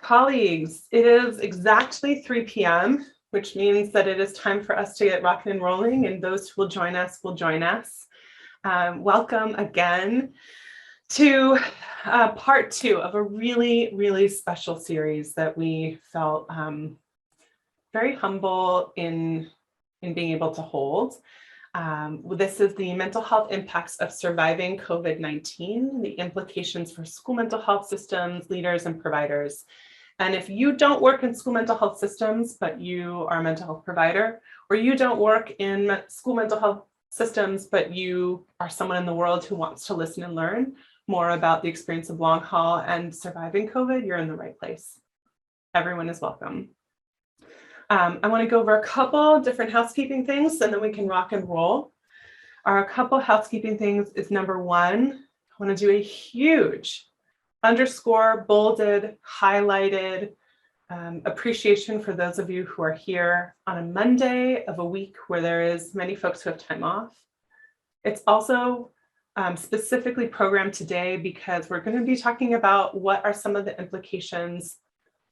Colleagues, it is exactly 3 p.m., which means that it is time for us to get rocking and rolling, and those who will join us will join us. Welcome again to part 2 of a really special series that we felt very humble in being able to hold. This is the mental health impacts of surviving COVID-19, the implications for school mental health systems, leaders, and providers. And if you don't work in school mental health systems, but you are a mental health provider, or you don't work in school mental health systems, but you are someone in the world who wants to listen and learn more about the experience of long haul and surviving COVID, you're in the right place. Everyone is welcome. I want to go over a couple different housekeeping things, and then we can rock and roll. Our couple housekeeping things is number 1, I want to do a huge underscore, bolded, highlighted appreciation for those of you who are here on a Monday of a week where there is many folks who have time off. It's also specifically programmed today because we're going to be talking about what are some of the implications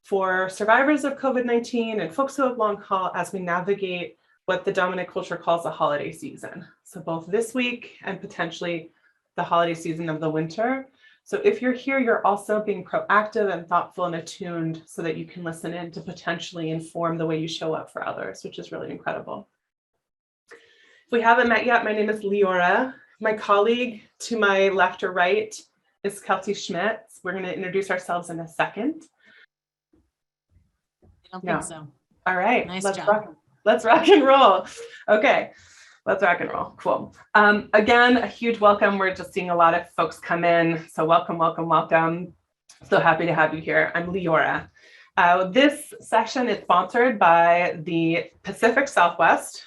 for survivors of COVID-19 and folks who have long haul as we navigate what the dominant culture calls the holiday season. So both this week and potentially the holiday season of the winter. So if you're here, you're also being proactive and thoughtful and attuned so that you can listen in to potentially inform the way you show up for others, which is really incredible. If we haven't met yet, my name is Leora. My colleague to my left or right is Kelsey Schmitz. We're going to introduce ourselves in a second. I don't think so. All right, nice let's job. Let's rock and roll. Okay. Let's rock and roll. Cool. Again, a huge welcome. We're just seeing a lot of folks come in. So welcome. So happy to have you here. I'm Leora. This session is sponsored by the Pacific Southwest,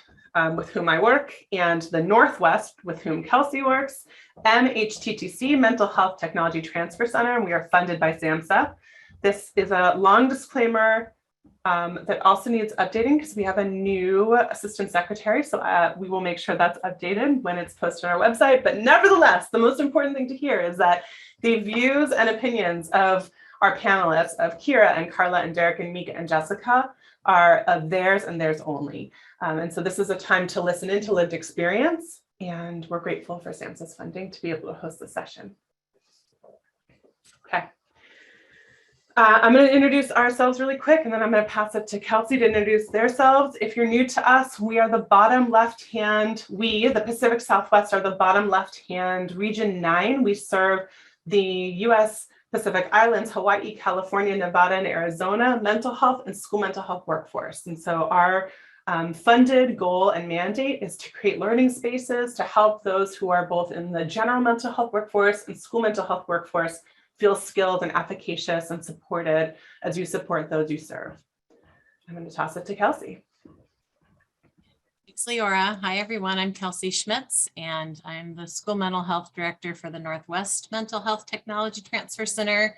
with whom I work, and the Northwest, with whom Kelsey works, MHTTC, Mental Health Technology Transfer Center, and we are funded by SAMHSA. This is a long disclaimer that also needs updating because we have a new assistant secretary. So we will make sure that's updated when it's posted on our website. But nevertheless, the most important thing to hear is that the views and opinions of our panelists, of Kira and Karla and Derek and Mieka and Jessica, are of theirs and theirs only. And so this is a time to listen into lived experience. And we're grateful for SAMHSA's funding to be able to host this session. Okay. I'm going to introduce ourselves really quick, and then I'm going to pass it to Kelsey to introduce themselves. If you're new to us, we are the bottom left-hand. We, the Pacific Southwest, are the bottom left-hand Region 9. We serve the U.S. Pacific Islands, Hawaii, California, Nevada, and Arizona mental health and school mental health workforce. And so our funded goal and mandate is to create learning spaces to help those who are both in the general mental health workforce and school mental health workforce feel skilled and efficacious and supported as you support those you serve. I'm going to toss it to Kelsey. Thanks, Leora. Hi, everyone. I'm Kelsey Schmitz, and I'm the School Mental Health Director for the Northwest Mental Health Technology Transfer Center,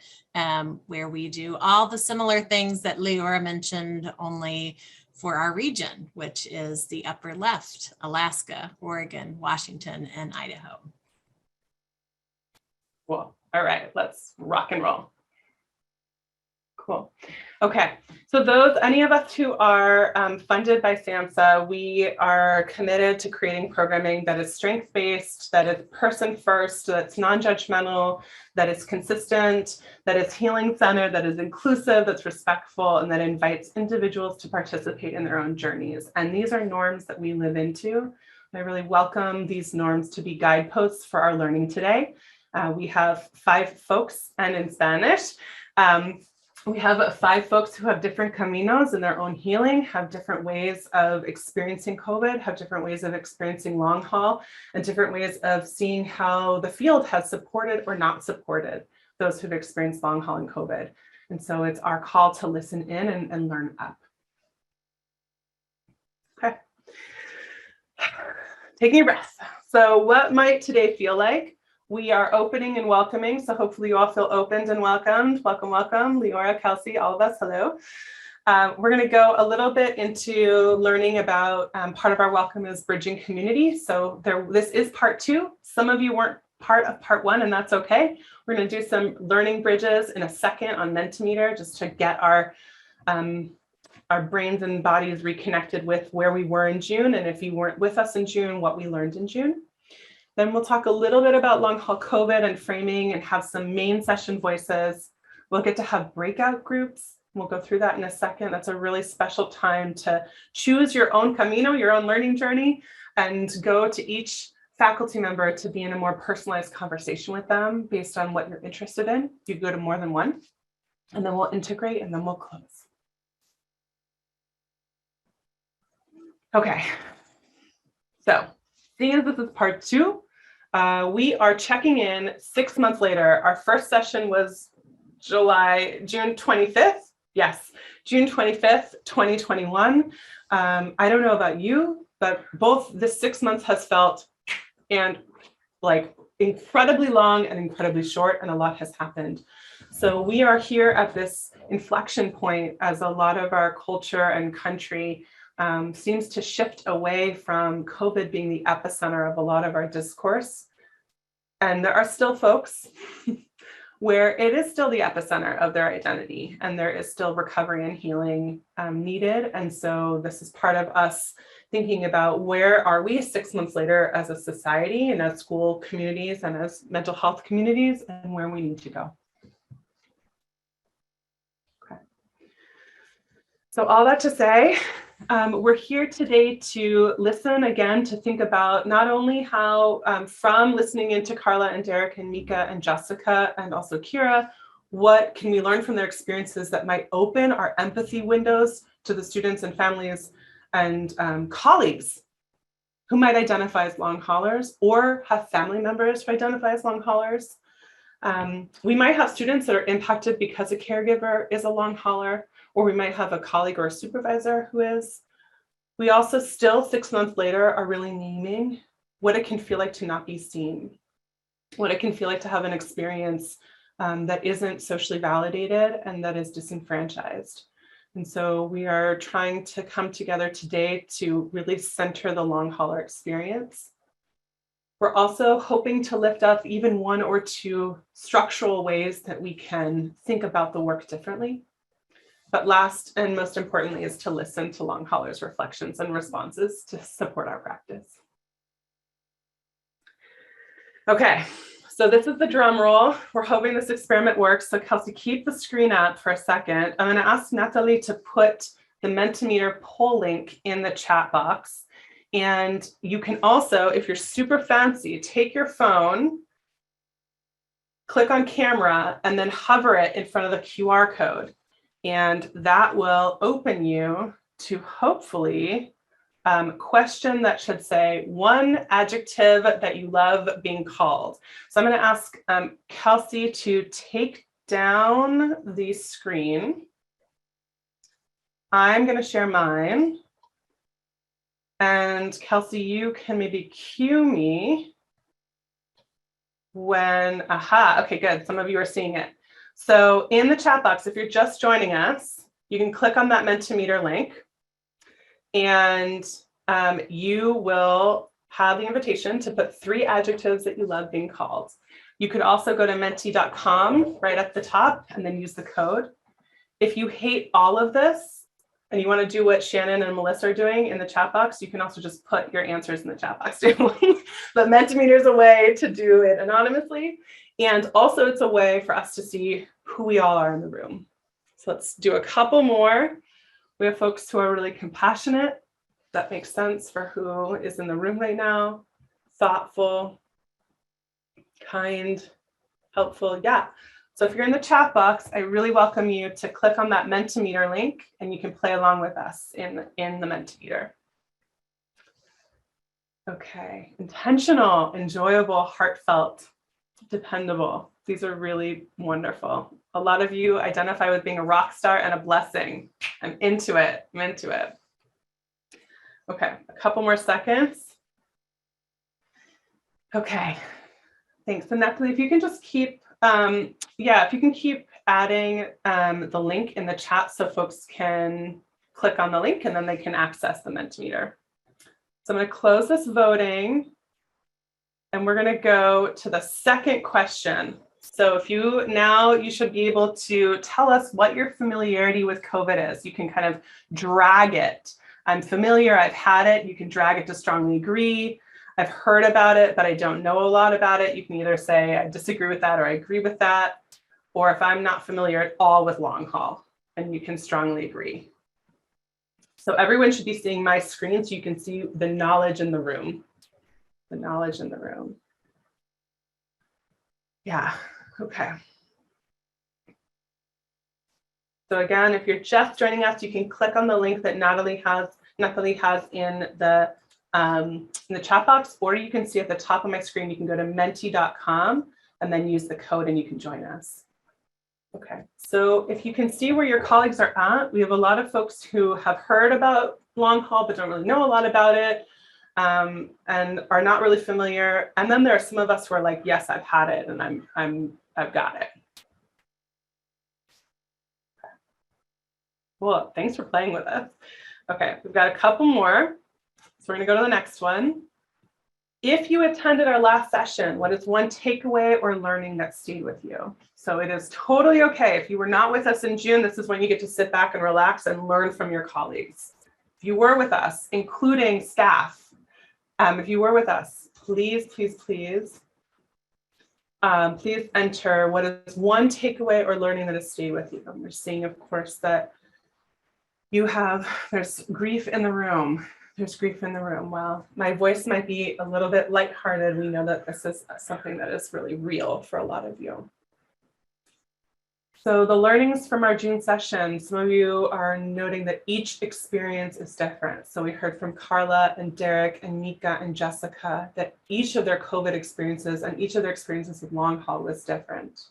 where we do all the similar things that Leora mentioned, only for our region, which is the upper left, Alaska, Oregon, Washington, and Idaho. Cool. All right, let's rock and roll. Cool. Okay, so any of us who are funded by SAMHSA, we are committed to creating programming that is strength-based, that is person-first, that's non-judgmental, that is consistent, that is healing-centered, that is inclusive, that's respectful, and that invites individuals to participate in their own journeys. And these are norms that we live into. I really welcome these norms to be guideposts for our learning today. We have 5 folks, and in Spanish, we have 5 folks who have different caminos in their own healing, have different ways of experiencing COVID, have different ways of experiencing long haul, and different ways of seeing how the field has supported or not supported those who've experienced long haul and COVID. And so it's our call to listen in and learn up. Okay. Taking a breath. So what might today feel like? We are opening and welcoming, so hopefully you all feel opened and welcomed. Welcome, welcome. Leora, Kelsey, all of us, hello. We're going to go a little bit into learning about part of our welcome is bridging community. So this is part 2. Some of you weren't part of part one, and that's okay. We're going to do some learning bridges in a second on Mentimeter, just to get our brains and bodies reconnected with where we were in June. And if you weren't with us in June, what we learned in June. Then we'll talk a little bit about long haul COVID and framing and have some main session voices. We'll get to have breakout groups. We'll go through that in a second. That's a really special time to choose your own camino, your own learning journey, and go to each faculty member to be in a more personalized conversation with them based on what you're interested in. You go to more than one, and then we'll integrate, and then we'll close. Okay, so seeing as this is part two, we are checking in 6 months later. Our first session was June 25th. Yes, June 25th, 2021. I don't know about you, but both this 6 months has felt and like incredibly long and incredibly short, and a lot has happened. So we are here at this inflection point as a lot of our culture and country seems to shift away from COVID being the epicenter of a lot of our discourse. And there are still folks where it is still the epicenter of their identity, and there is still recovery and healing needed. And so this is part of us thinking about where are we 6 months later as a society and as school communities and as mental health communities, and where we need to go. Okay. So all that to say, we're here today to listen again, to think about not only how, from listening into Karla and Derek and Mieka and Jessica and also Kira, what can we learn from their experiences that might open our empathy windows to the students and families and colleagues who might identify as long haulers or have family members who identify as long haulers. We might have students that are impacted because a caregiver is a long hauler, or we might have a colleague or a supervisor who is. We also still 6 months later are really naming what it can feel like to not be seen, what it can feel like to have an experience that isn't socially validated and that is disenfranchised. And so we are trying to come together today to really center the long hauler experience. We're also hoping to lift up even one or two structural ways that we can think about the work differently. But last and most importantly is to listen to long haulers' reflections and responses to support our practice. Okay, so this is the drum roll. We're hoping this experiment works. So Kelsey, keep the screen up for a second. I'm going to ask Natalie to put the Mentimeter poll link in the chat box. And you can also, if you're super fancy, take your phone, click on camera, and then hover it in front of the QR code. And that will open you to hopefully question that should say one adjective that you love being called. So I'm going to ask Kelsey to take down the screen. I'm going to share mine. And Kelsey, you can maybe cue me when, aha, okay, good. Some of you are seeing it. So in the chat box, if you're just joining us, you can click on that Mentimeter link and you will have the invitation to put 3 adjectives that you love being called. You could also go to menti.com right at the top and then use the code. If you hate all of this and you want to do what Shannon and Melissa are doing in the chat box, you can also just put your answers in the chat box too. But Mentimeter is a way to do it anonymously. And also it's a way for us to see who we all are in the room. So let's do a couple more. We have folks who are really compassionate. That makes sense for who is in the room right now. Thoughtful, kind, helpful. Yeah. So if you're in the chat box, I really welcome you to click on that Mentimeter link and you can play along with us in the Mentimeter. Okay. Intentional, enjoyable, heartfelt, dependable. These are really wonderful. A lot of you identify with being a rock star and a blessing. I'm into it. I'm into it. Okay, a couple more seconds. Okay, thanks. And Natalie, if you can just keep, if you can keep adding the link in the chat so folks can click on the link and then they can access the Mentimeter. So I'm going to close this voting. And we're going to go to the second question. So if you should be able to tell us what your familiarity with COVID is. You can kind of drag it. I'm familiar, I've had it. You can drag it to strongly agree. I've heard about it, but I don't know a lot about it. You can either say I disagree with that or I agree with that. Or if I'm not familiar at all with long haul, and you can strongly agree. So everyone should be seeing my screen so you can see the knowledge in the room. The knowledge in the room. Yeah, okay. So again, if you're just joining us, you can click on the link that Natalie has in the chat box, or you can see at the top of my screen, you can go to menti.com and then use the code and you can join us. Okay, so if you can see where your colleagues are at, we have a lot of folks who have heard about long haul but don't really know a lot about it, and are not really familiar. And then there are some of us who are like, yes, I've had it and I've got it. Well, thanks for playing with us. Okay, we've got a couple more. So we're gonna go to the next one. If you attended our last session, what is one takeaway or learning that stayed with you? So it is totally okay. If you were not with us in June, this is when you get to sit back and relax and learn from your colleagues. If you were with us, including staff, if you were with us, please, please, please, please enter what is one takeaway or learning that has stayed with you. We're seeing, of course, that there's grief in the room. There's grief in the room. Well, my voice might be a little bit lighthearted. We know that this is something that is really real for a lot of you. So the learnings from our June session, some of you are noting that each experience is different. So we heard from Karla and Derek and Mieka and Jessica that each of their COVID experiences and each of their experiences with long haul was different.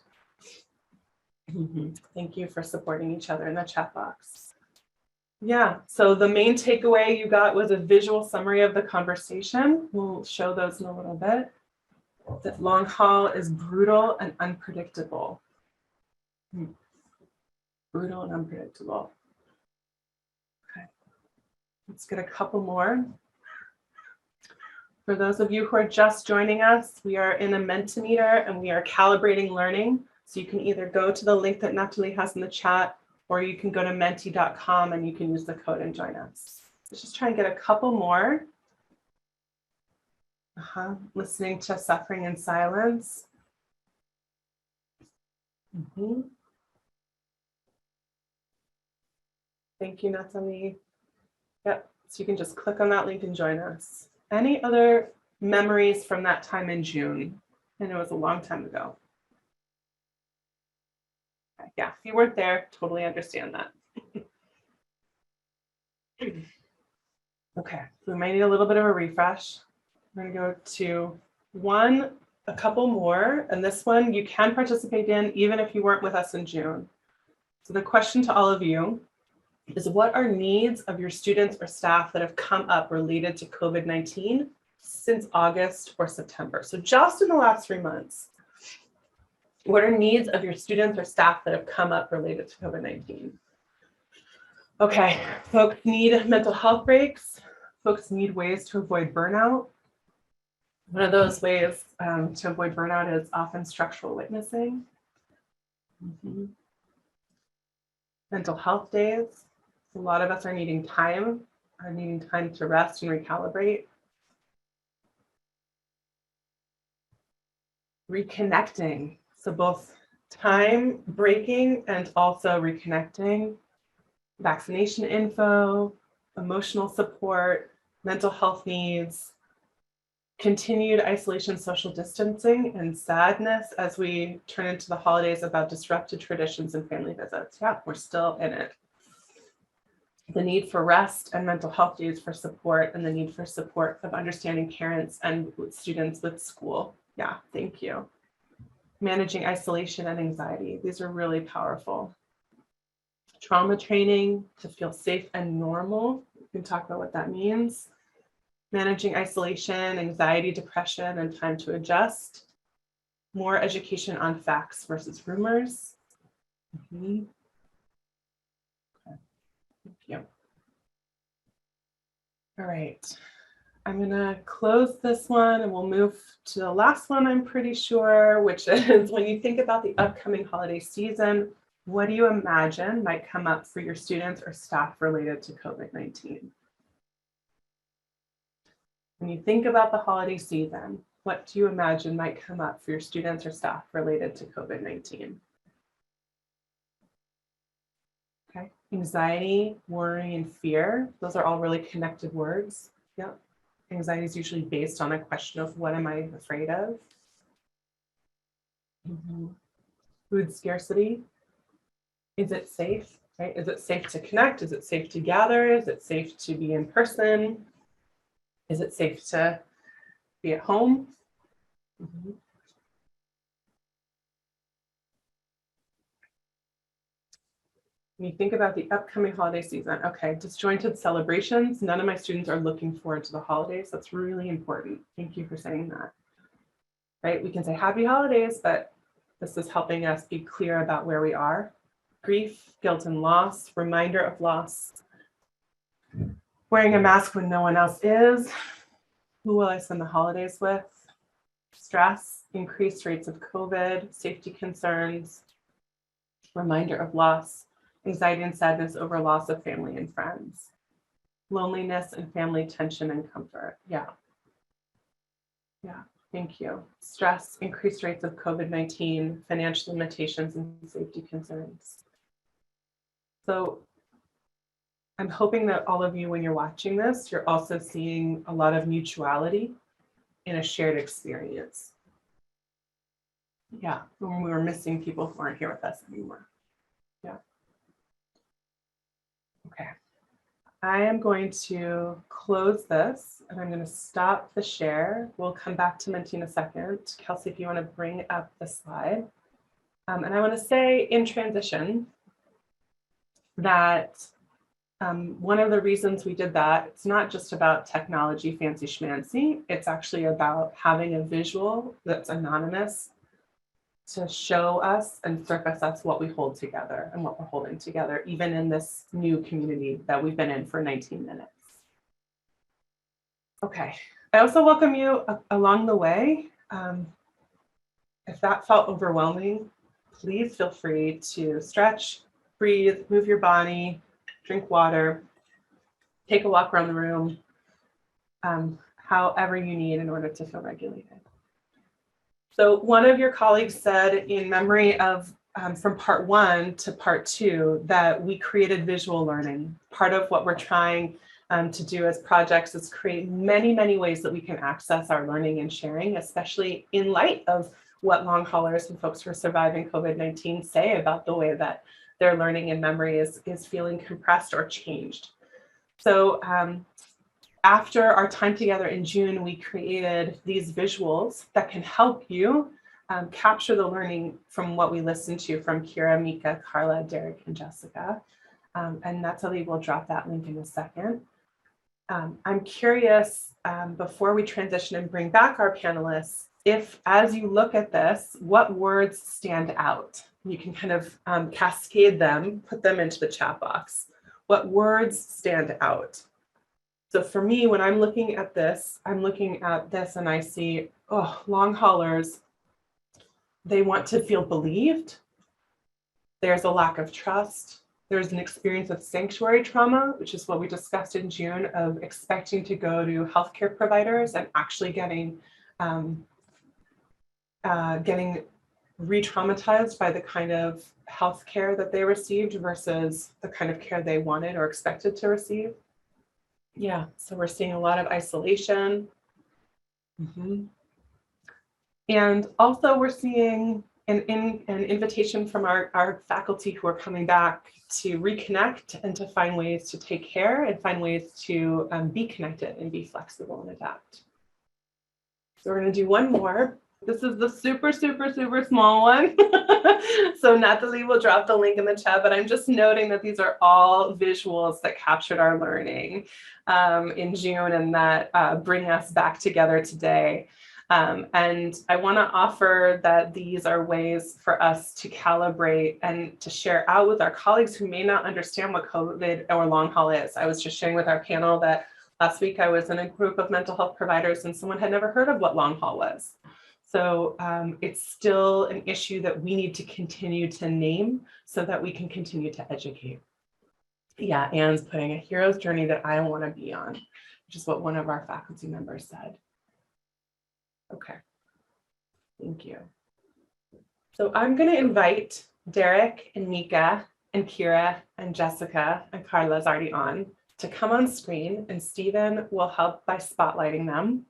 Thank you for supporting each other in the chat box. Yeah, so the main takeaway you got was a visual summary of the conversation. We'll show those in a little bit. That long haul is brutal and unpredictable. Brutal and unpredictable. Okay, let's get a couple more. For those of you who are just joining us, we are in a Mentimeter and we are calibrating learning. So you can either go to the link that Natalie has in the chat, or you can go to menti.com and you can use the code and join us. Let's just try and get a couple more. Listening to suffering in silence. Thank you, Natalie. Yep, so you can just click on that link and join us. Any other memories from that time in June? I know it was a long time ago. Yeah, if you weren't there, totally understand that. Okay, so we might need a little bit of a refresh. We're gonna go to a couple more, and this one you can participate in even if you weren't with us in June. So the question to all of you is, what are needs of your students or staff that have come up related to COVID-19 since August or September? So just in the last 3 months. What are needs of your students or staff that have come up related to COVID-19? Okay, folks need mental health breaks. Folks need ways to avoid burnout. One of those ways to avoid burnout is often structural witnessing. Mental health days. A lot of us are needing time to rest and recalibrate. Reconnecting. So both time breaking and also reconnecting, vaccination info, emotional support, mental health needs, continued isolation, social distancing, and sadness as we turn into the holidays about disrupted traditions and family visits. Yeah, we're still in it. The need for rest and mental health days for support, and the need for support of understanding parents and students with school. Yeah, thank you. Managing isolation and anxiety. These are really powerful. Trauma training to feel safe and normal. We can talk about what that means. Managing isolation, anxiety, depression, and time to adjust. More education on facts versus rumors. Okay. Thank you. All right. I'm gonna close this one and we'll move to the last one, I'm pretty sure, which is when you think about the upcoming holiday season, what do you imagine might come up for your students or staff related to COVID-19? When you think about the holiday season, what do you imagine might come up for your students or staff related to COVID-19? Okay, anxiety, worry, and fear, those are all really connected words. Yeah. Anxiety is usually based on a question of what am I afraid of? Food scarcity. Is it safe? Right? Is it safe to connect? Is it safe to gather? Is it safe to be in person? Is it safe to be at home? When you think about the upcoming holiday season, okay, disjointed celebrations. None of my students are looking forward to the holidays. That's really important. Thank you for saying that. Right? We can say happy holidays, but this is helping us be clear about where we are. Grief, guilt, and loss, reminder of loss. Wearing a mask when no one else is. Who will I spend the holidays with? Stress, increased rates of COVID, safety concerns, reminder of loss, anxiety and sadness over loss of family and friends, loneliness and family tension and comfort. Yeah. Thank you. Stress, increased rates of COVID-19, financial limitations, and safety concerns. So I'm hoping that all of you, when you're watching this, you're also seeing a lot of mutuality in a shared experience. Yeah, when we were missing people who aren't here with us anymore. Yeah. Okay. I am going to close this and I'm going to stop the share. We'll come back to Minty in a second. Kelsey, if you want to bring up the slide. And I want to say in transition that one of the reasons we did that, it's not just about technology fancy schmancy, it's actually about having a visual that's anonymous to show us and surface us what we hold together and what we're holding together, even in this new community that we've been in for 19 minutes. Okay, I also welcome you along the way. If that felt overwhelming, please feel free to stretch, breathe, move your body, drink water, take a walk around the room, however you need in order to feel regulated. So one of your colleagues said in memory of from part 1 to part 2 that we created visual learning. Part of what we're trying to do as projects is create many, many ways that we can access our learning and sharing, especially in light of what long haulers and folks who are surviving COVID-19 say about the way that their learning and memory is feeling compressed or changed. So after our time together in June, we created these visuals that can help you capture the learning from what we listened to from Kira, Mieka, Karla, Derek, and Jessica. And Natalie will drop that link in a second. I'm curious, before we transition and bring back our panelists, if as you look at this, what words stand out? You can kind of cascade them, put them into the chat box. What words stand out? So for me, when I'm looking at this and I see, oh, long haulers, they want to feel believed. There's a lack of trust. There's an experience of sanctuary trauma, which is what we discussed in June, of expecting to go to healthcare providers and actually getting re-traumatized by the kind of healthcare that they received versus the kind of care they wanted or expected to receive. Yeah, so we're seeing a lot of isolation. And also we're seeing an invitation from our faculty who are coming back to reconnect and to find ways to take care and find ways to be connected and be flexible and adapt. So we're going to do one more. This is the super, super, super small one. So Natalie will drop the link in the chat, but I'm just noting that these are all visuals that captured our learning in June and that bring us back together today. And I want to offer that these are ways for us to calibrate and to share out with our colleagues who may not understand what COVID or long haul is. I was just sharing with our panel that Last week, I was in a group of mental health providers and someone had never heard of what long haul was. So it's still an issue that we need to continue to name so that we can continue to educate. Yeah, Anne's putting a hero's journey that I want to be on, which is what one of our faculty members said. Okay, thank you. So I'm going to invite Derek and Mieka and Kira and Jessica, and Karla's already on, to come on screen, and Stephen will help by spotlighting them.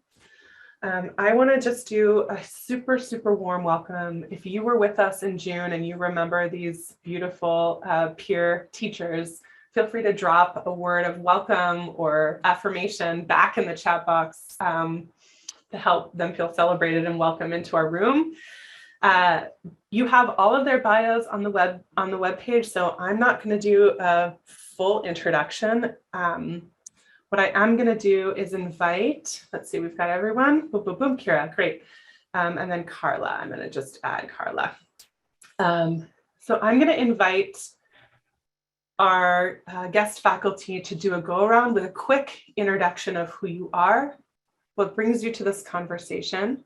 I want to just do a super, super warm welcome. If you were with us in June and you remember these beautiful peer teachers, feel free to drop a word of welcome or affirmation back in the chat box to help them feel celebrated and welcome into our room. You have all of their bios on the web page, so I'm not going to do a full introduction. What I am going to do is invite, let's see, we've got everyone. Boom, boom, boom, Kira, great. And then Karla, I'm going to just add Karla. So I'm going to invite our guest faculty to do a go around with a quick introduction of who you are, what brings you to this conversation,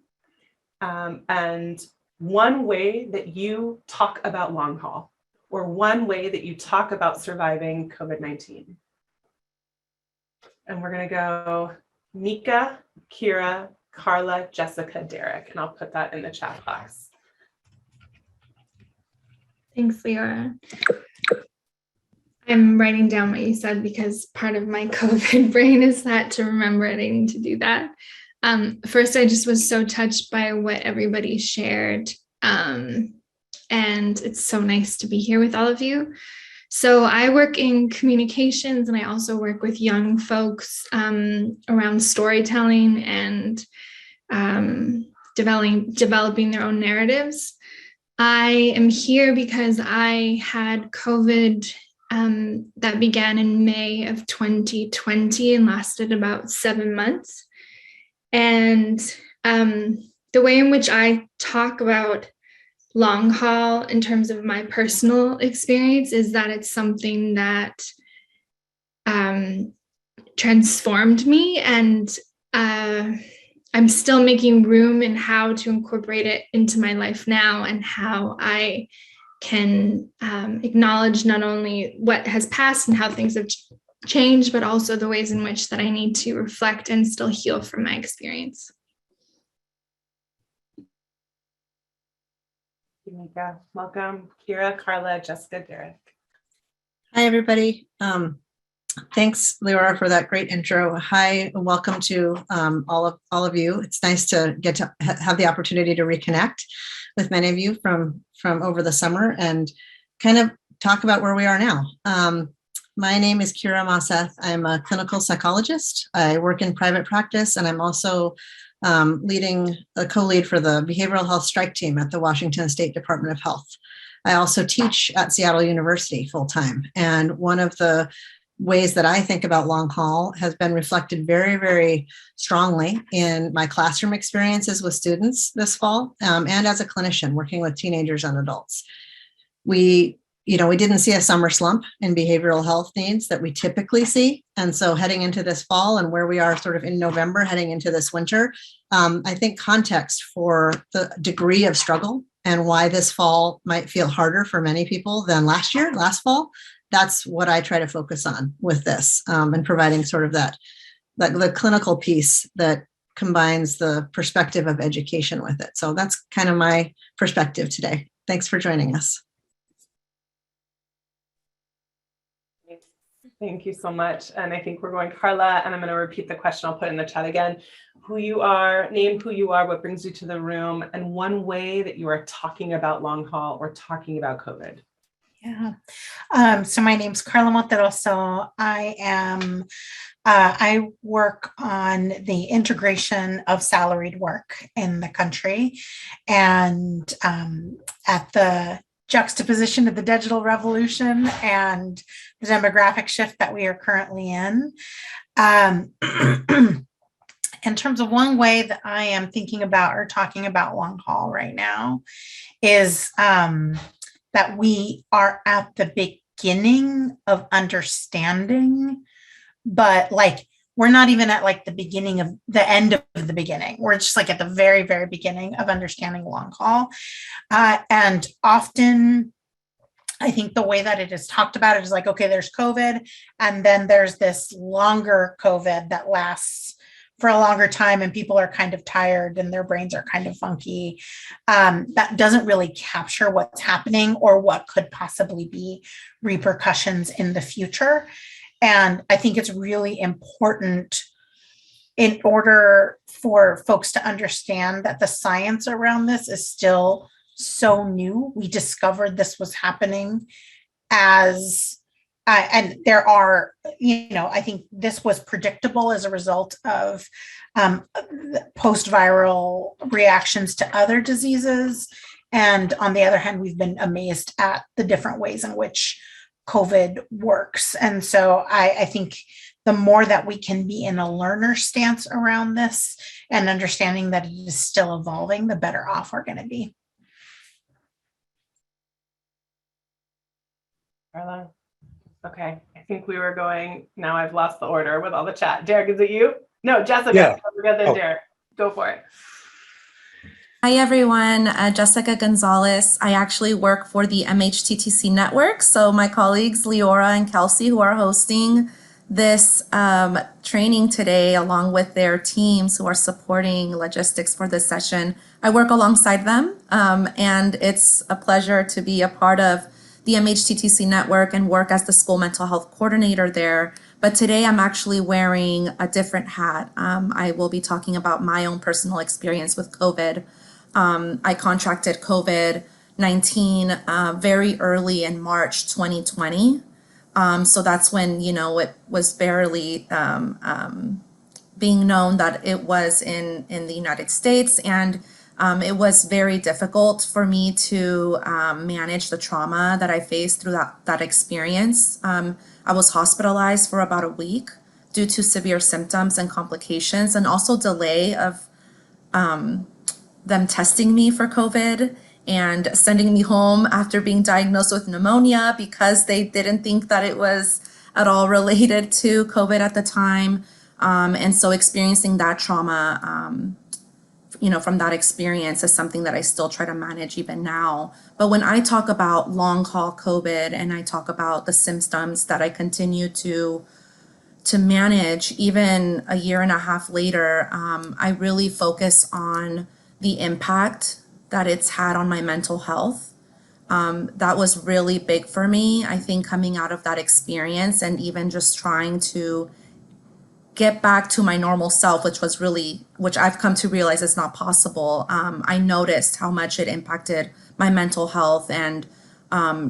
and one way that you talk about long haul, or one way that you talk about surviving COVID-19. And we're going to go Mieka, Kira, Karla, Jessica, Derek, and I'll put that in the chat box. Thanks, Leora. I'm writing down what you said because part of my COVID brain is that to remember it, I need to do that. First, I just was so touched by what everybody shared. And it's so nice to be here with all of you. So I work in communications and I also work with young folks around storytelling and developing their own narratives. I am here because I had COVID that began in May of 2020 and lasted about 7 months. And the way in which I talk about long haul in terms of my personal experience is that it's something that transformed me, and I'm still making room in how to incorporate it into my life now and how I can acknowledge not only what has passed and how things have changed, but also the ways in which that I need to reflect and still heal from my experience. Mieka, welcome. Kira, Karla, Jessica, Derek. Hi, everybody. Thanks, Leora, for that great intro. Hi, welcome to all of you. It's nice to get to have the opportunity to reconnect with many of you from over the summer and kind of talk about where we are now. My name is Kira Mauseth. I'm a clinical psychologist. I work in private practice, and I'm also leading a co-lead for the behavioral health strike team at the Washington State Department of Health. I also teach at Seattle University full-time. And one of the ways that I think about long haul has been reflected very, very strongly in my classroom experiences with students this fall, and as a clinician working with teenagers and adults. We didn't see a summer slump in behavioral health needs that we typically see. And so heading into this fall and where we are sort of in November, heading into this winter, I think context for the degree of struggle and why this fall might feel harder for many people than last fall. That's what I try to focus on with this, and providing sort of that the clinical piece that combines the perspective of education with it. So that's kind of my perspective today. Thanks for joining us. Thank you so much. And I think we're going Karla, and I'm going to repeat the question. I'll put in the chat again. Who you are, name who you are, what brings you to the room, and one way that you are talking about long haul or talking about COVID. Yeah. So my name's Karla Monteroso. I work on the integration of salaried work in the country, and at the juxtaposition of the digital revolution and the demographic shift that we are currently in. In terms of one way that I am thinking about or talking about long haul right now is that we are at the beginning of understanding, but like we're not even at like the beginning of the end of the beginning. We're just like at the very, very beginning of understanding long haul. And often, I think the way that it is talked about it is like, okay, there's COVID, and then there's this longer COVID that lasts for a longer time, and people are kind of tired and their brains are kind of funky. That doesn't really capture what's happening or what could possibly be repercussions in the future. And I think it's really important in order for folks to understand that the science around this is still so new. We discovered this was happening and there are, I think this was predictable as a result of post-viral reactions to other diseases. And on the other hand, we've been amazed at the different ways in which COVID works. And so I think the more that we can be in a learner stance around this and understanding that it is still evolving, the better off we're going to be. Karla? Okay, I think we were going, now I've lost the order with all the chat. Derek, is it you? No, Jessica. Yeah. Then Derek. Go for it. Hi, everyone. Jessica Gonzalez. I actually work for the MHTTC network. So my colleagues, Leora and Kelsey, who are hosting this training today, along with their teams who are supporting logistics for this session, I work alongside them. And it's a pleasure to be a part of the MHTTC network and work as the school mental health coordinator there. But today I'm actually wearing a different hat. I will be talking about my own personal experience with COVID. I contracted COVID-19 very early in March 2020. So that's when, it was barely being known that it was in the United States. And it was very difficult for me to manage the trauma that I faced through that experience. I was hospitalized for about a week due to severe symptoms and complications, and also delay of them testing me for COVID and sending me home after being diagnosed with pneumonia because they didn't think that it was at all related to COVID at the time. And so experiencing that trauma, from that experience is something that I still try to manage even now. But when I talk about long haul COVID and I talk about the symptoms that I continue to manage even a year and a half later, I really focus on the impact that it's had on my mental health. That was really big for me, I think, coming out of that experience and even just trying to get back to my normal self, which I've come to realize is not possible. I noticed how much it impacted my mental health and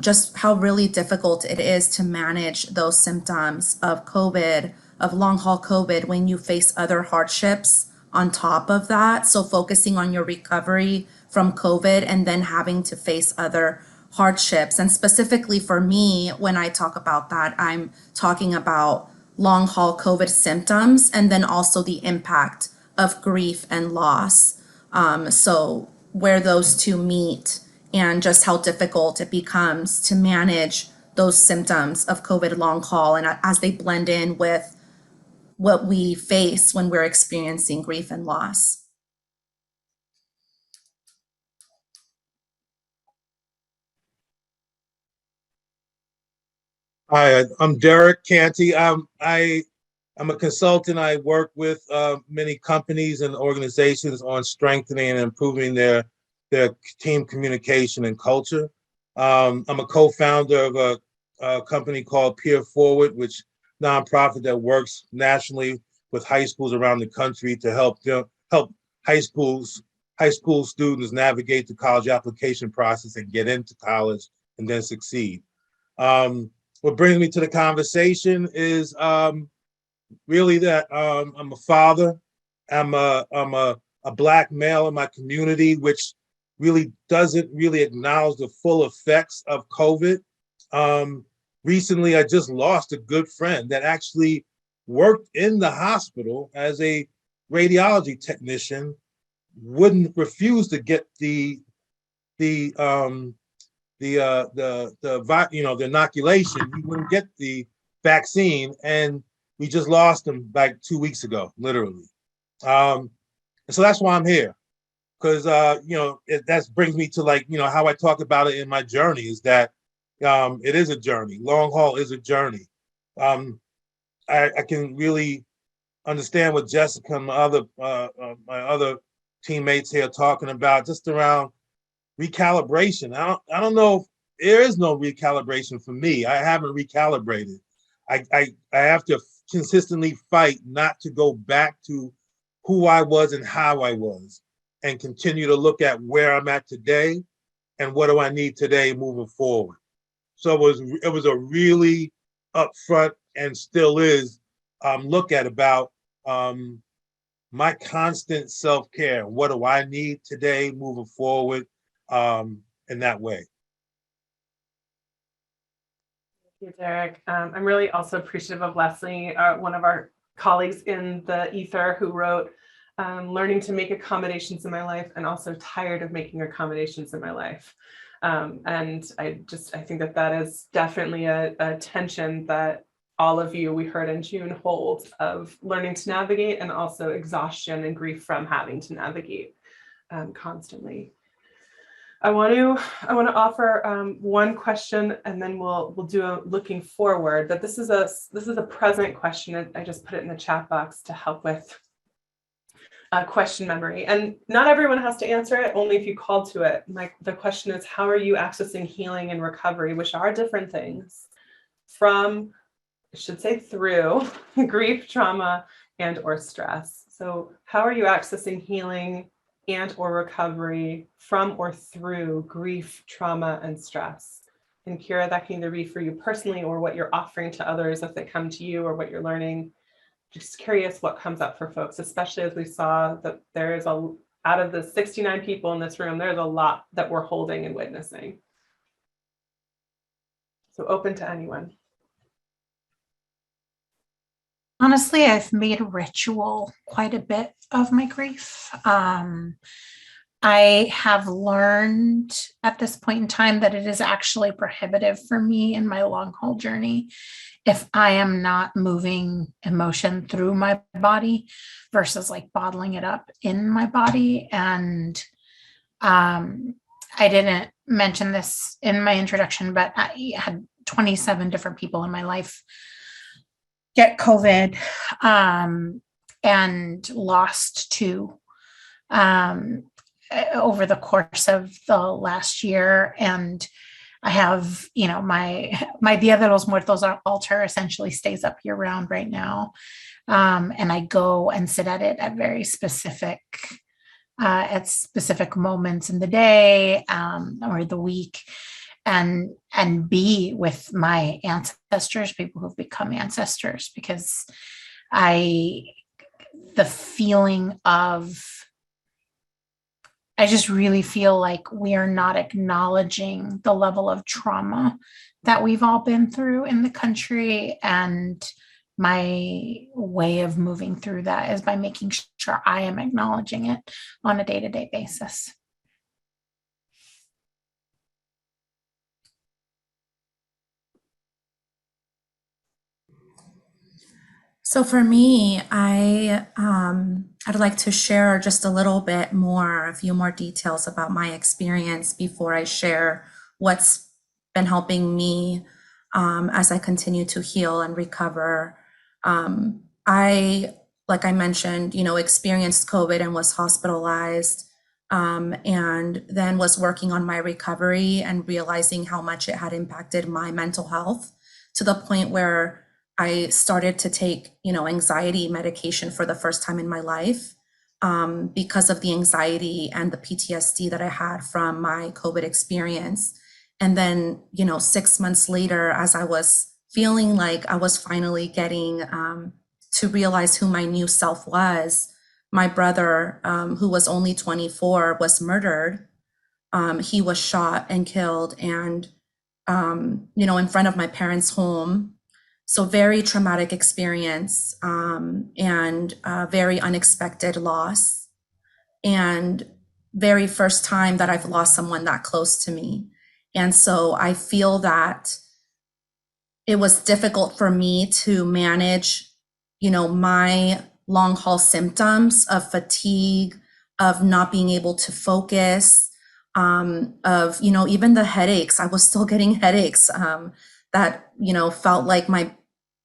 just how really difficult it is to manage those symptoms of COVID, of long haul COVID, when you face other hardships on top of that. So focusing on your recovery from COVID and then having to face other hardships. And specifically for me, when I talk about that, I'm talking about long haul COVID symptoms and then also the impact of grief and loss. So where those two meet and just how difficult it becomes to manage those symptoms of COVID long haul and as they blend in with what we face when we're experiencing grief and loss. Hi, I'm Derek Canty. I'm a consultant. I work with many companies and organizations on strengthening and improving their team communication and culture. I'm a co-founder of a company called Peer Forward, which nonprofit that works nationally with high schools around the country to help high school students navigate the college application process and get into college and then succeed. What brings me to the conversation is really that I'm a father. I'm a Black male in my community, which really doesn't really acknowledge the full effects of COVID. Recently, I just lost a good friend that actually worked in the hospital as a radiology technician, wouldn't refuse to get the inoculation. He wouldn't get the vaccine, and We just lost him like 2 weeks ago, literally. And so that's why I'm here. Because, that brings me to like, how I talk about it in my journey is that it is a journey. Long haul is a journey. I can really understand what Jessica and my other teammates here are talking about just around recalibration. I don't know if there is no recalibration for me. I haven't recalibrated. I have to consistently fight not to go back to who I was and how I was, and continue to look at where I'm at today and what do I need today moving forward. So it was a really upfront and still is look at about my constant self-care. What do I need today moving forward in that way? Thank you, Derek. I'm really also appreciative of Leslie, one of our colleagues in the ether, who wrote, learning to make accommodations in my life and also tired of making accommodations in my life. And I think that is definitely a tension that all of you, we heard in June, hold, of learning to navigate and also exhaustion and grief from having to navigate constantly. I want to offer one question, and then we'll do a looking forward. But this is a present question. I just put it in the chat box to help with question memory, and not everyone has to answer it, only if you call to it. The question is, how are you accessing healing and recovery, which are different things, from, I should say, through grief, trauma, and or stress? So how are you accessing healing and or recovery from or through grief, trauma, and stress? And Kira, that can either be for you personally or what you're offering to others as they come to you, or what you're learning. Just curious what comes up for folks, especially as we saw that there is out of the 69 people in this room, there's a lot that we're holding and witnessing. So open to anyone. Honestly, I've made a ritual quite a bit of my grief. I have learned at this point in time that it is actually prohibitive for me in my long haul journey if I am not moving emotion through my body versus like bottling it up in my body. And I didn't mention this in my introduction, but I had 27 different people in my life get COVID and lost 2 over the course of the last year. And I have, my Dia de los Muertos altar essentially stays up year round right now. And I go and sit at it at very specific moments in the day or the week, and be with my ancestors, people who've become ancestors, because the feeling of, I just really feel like we are not acknowledging the level of trauma that we've all been through in the country. And my way of moving through that is by making sure I am acknowledging it on a day-to-day basis. So for me, I'd like to share just a little bit more, a few more details about my experience before I share what's been helping me as I continue to heal and recover. Like I mentioned, experienced COVID and was hospitalized, and then was working on my recovery and realizing how much it had impacted my mental health, to the point where I started to take, anxiety medication for the first time in my life, because of the anxiety and the PTSD that I had from my COVID experience. And then, 6 months later, as I was feeling like I was finally getting to realize who my new self was, my brother, who was only 24, was murdered. He was shot and killed, and, in front of my parents' home. So very traumatic experience, and very unexpected loss, and very first time that I've lost someone that close to me. And so I feel that it was difficult for me to manage my long haul symptoms of fatigue, of not being able to focus, of, even the headaches. I was still getting headaches that, felt like my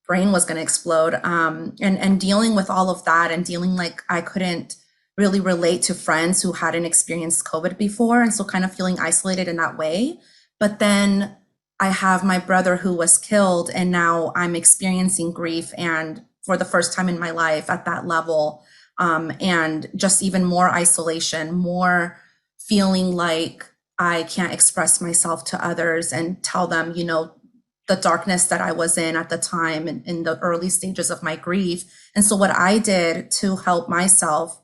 brain was going to explode. And dealing with all of that and dealing like I couldn't really relate to friends who hadn't experienced COVID before. And so kind of feeling isolated in that way. But then I have my brother who was killed, and now I'm experiencing grief, and for the first time in my life at that level, and just even more isolation, more feeling like I can't express myself to others and tell them, the darkness that I was in at the time and in the early stages of my grief. And so what I did to help myself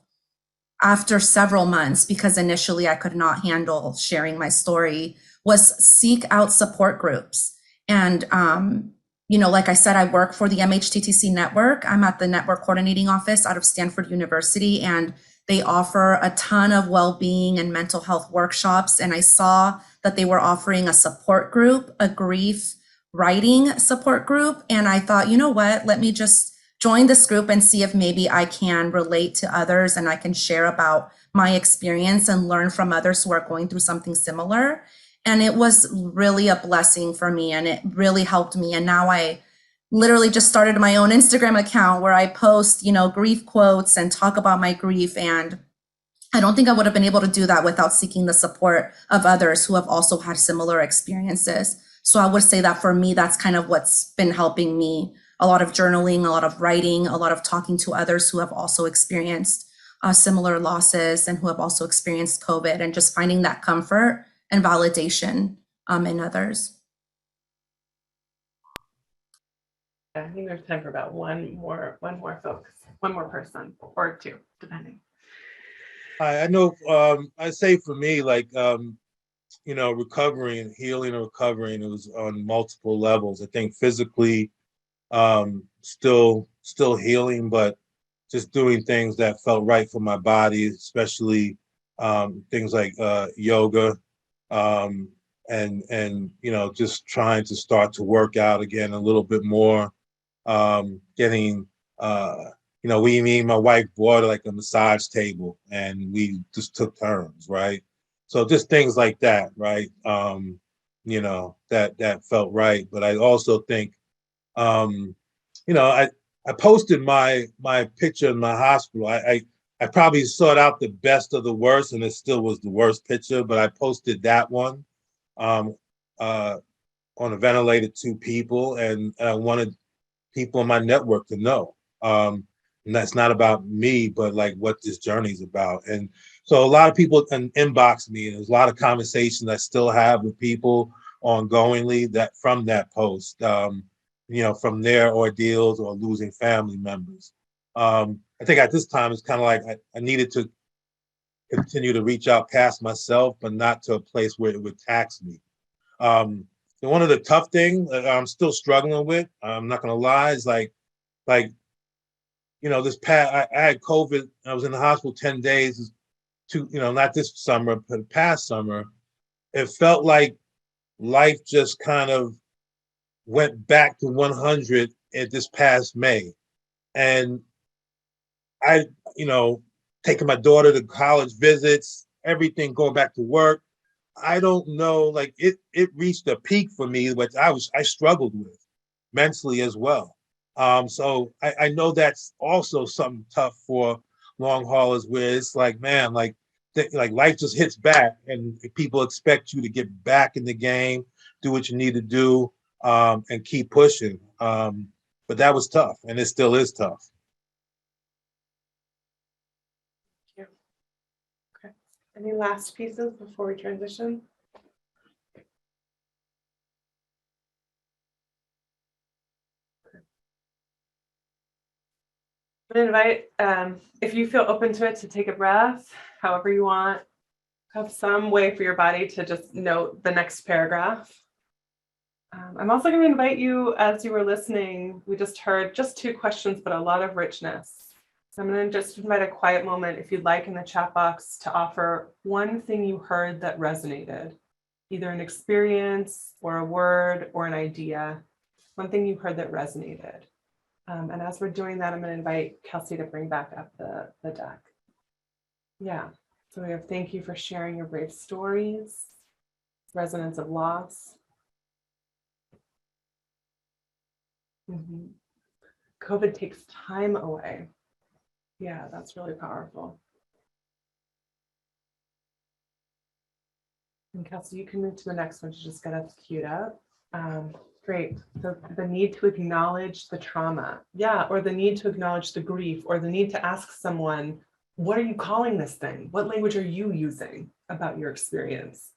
after several months, because initially I could not handle sharing my story, was seek out support groups. And, like I said, I work for the MHTTC network. I'm at the network coordinating office out of Stanford University, and they offer a ton of well-being and mental health workshops. And I saw that they were offering a support group, a grief writing support group. And I thought, you know what, let me just join this group and see if maybe I can relate to others and I can share about my experience and learn from others who are going through something similar. And it was really a blessing for me, and it really helped me. And now I literally just started my own Instagram account where I post, grief quotes and talk about my grief. And I don't think I would have been able to do that without seeking the support of others who have also had similar experiences. So I would say that for me, that's kind of what's been helping me. A lot of journaling, a lot of writing, a lot of talking to others who have also experienced similar losses and who have also experienced COVID, and just finding that comfort and validation in others. I think there's time for about one more person, or two, depending. I know, I say for me, like, recovery and healing and recovering, it was on multiple levels. I think physically, still healing, but just doing things that felt right for my body, especially things like yoga, and just trying to start to work out again a little bit more. Getting me and my wife bought like a massage table, and we just took turns, right? So just things like that, right? That felt right. But I also think, I posted my picture in my hospital. I probably sought out the best of the worst, and it still was the worst picture, but I posted that one um, on a ventilated 2 people, and I wanted people in my network to know. And that's not about me, but like what this journey is about. And so a lot of people can inbox me, and there's a lot of conversations I still have with people ongoingly that from that post, from their ordeals or losing family members. I think at this time it's kind of like I needed to continue to reach out past myself, but not to a place where it would tax me. And one of the tough things that I'm still struggling with, I'm not gonna lie, is like this past, I had COVID. I was in the hospital 10 days. Not this summer, but past summer. It felt like life just kind of went back to 100 at this past May, and I, taking my daughter to college visits, everything, going back to work. I don't know, like it reached a peak for me, which I struggled with mentally as well. So I know that's also something tough for long haulers, where it's like, man, like life just hits back, and people expect you to get back in the game, do what you need to do, and keep pushing. But that was tough, and it still is tough. Okay. Any last pieces before we transition? I'm going to invite, if you feel open to it, to take a breath, however you want. Have some way for your body to just note the next paragraph. I'm also going to invite you, as you were listening, we just heard just 2 questions, but a lot of richness. So I'm going to just invite a quiet moment, if you'd like, in the chat box to offer one thing you heard that resonated, either an experience or a word or an idea, one thing you heard that resonated. And as we're doing that, I'm going to invite Kelsey to bring back up the deck. Yeah, so we have thank you for sharing your brave stories, resonance of loss. COVID takes time away. Yeah, that's really powerful. And Kelsey, you can move to the next one to just get us queued up. Great. The need to acknowledge the trauma. Yeah, or the need to acknowledge the grief, or the need to ask someone, what are you calling this thing? What language are you using about your experience?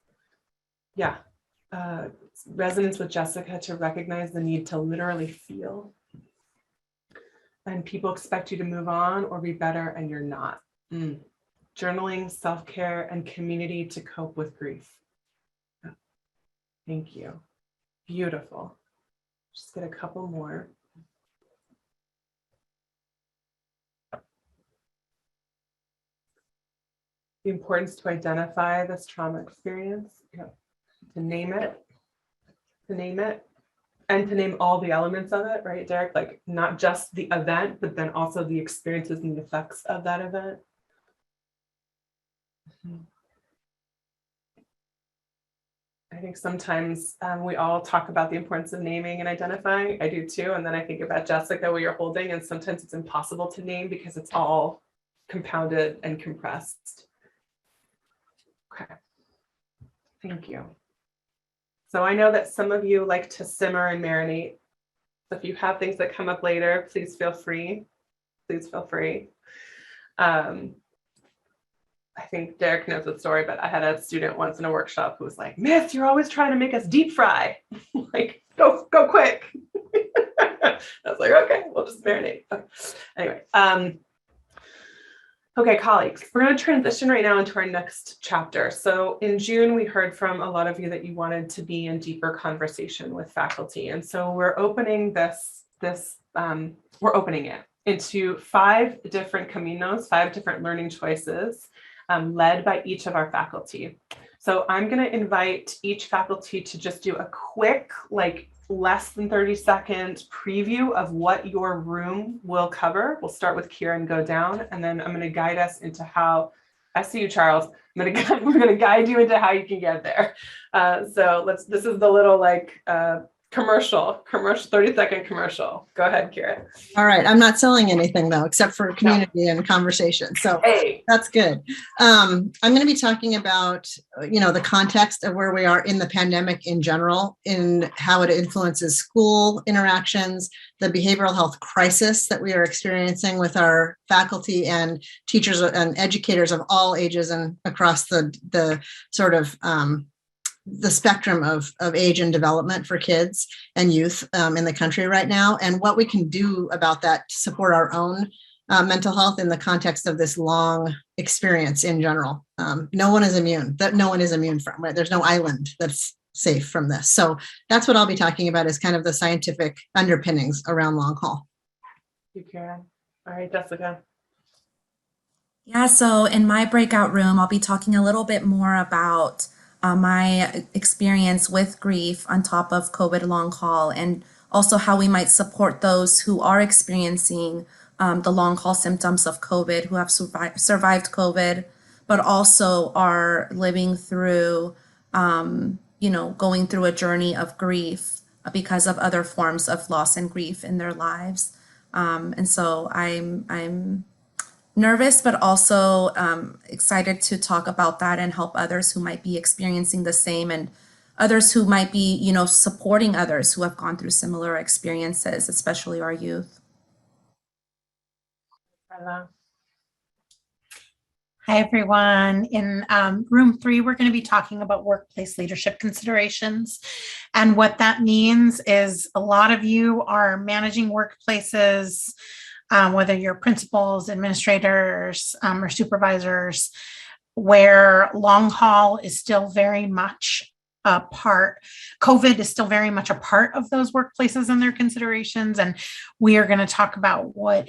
Yeah. Resonance with Jessica to recognize the need to literally feel. And people expect you to move on or be better, and you're not. Journaling, self-care, and community to cope with grief. Thank you. Beautiful. Just get a couple more. The importance to identify this trauma experience, to name it, and to name all the elements of it, right, Derek? Like not just the event, but then also the experiences and the effects of that event. I think sometimes we all talk about the importance of naming and identifying. I do too. And then I think about Jessica, what you're holding, and sometimes it's impossible to name because it's all compounded and compressed. Okay, thank you. So I know that some of you like to simmer and marinate. So if you have things that come up later, please feel free. Please feel free. I think Derek knows the story, but I had a student once in a workshop who was like, Miss, you're always trying to make us deep fry. Like, go quick. I was like, okay, we'll just marinate. Okay. Anyway, okay, colleagues, we're going to transition right now into our next chapter. So in June, we heard from a lot of you that you wanted to be in deeper conversation with faculty. And so we're opening we're opening it into 5 different caminos, 5 different learning choices, led by each of our faculty. So I'm going to invite each faculty to just do a quick, like less than 30-second preview of what your room will cover. We'll start with Kira and go down, and then I'm going to guide us into how, I see you, Charles. We're going to guide you into how you can get there. This is the little like commercial, 30-second commercial. Go ahead, Kira. All right. I'm not selling anything though, except for community and conversation. So that's good. I'm going to be talking about, the context of where we are in the pandemic in general, in how it influences school interactions, the behavioral health crisis that we are experiencing with our faculty and teachers and educators of all ages and across the sort of the spectrum of age and development for kids and youth in the country right now, and what we can do about that to support our own mental health in the context of this long experience in general. No one is immune from, right? There's no island that's safe from this. So that's what I'll be talking about, is kind of the scientific underpinnings around long haul. Thank you, Karen. All right, Jessica. Yeah, so in my breakout room, I'll be talking a little bit more about my experience with grief on top of COVID long haul, and also how we might support those who are experiencing the long haul symptoms of COVID, who have survived COVID, but also are living through, going through a journey of grief because of other forms of loss and grief in their lives. And so I'm nervous, but also excited to talk about that and help others who might be experiencing the same, and others who might be, supporting others who have gone through similar experiences, especially our youth. Karla. Hi, everyone. In room 3, we're going to be talking about workplace leadership considerations. And what that means is a lot of you are managing workplaces, whether you're principals, administrators, or supervisors, where long haul is still very much a part. COVID is still very much a part of those workplaces and their considerations. And we are going to talk about what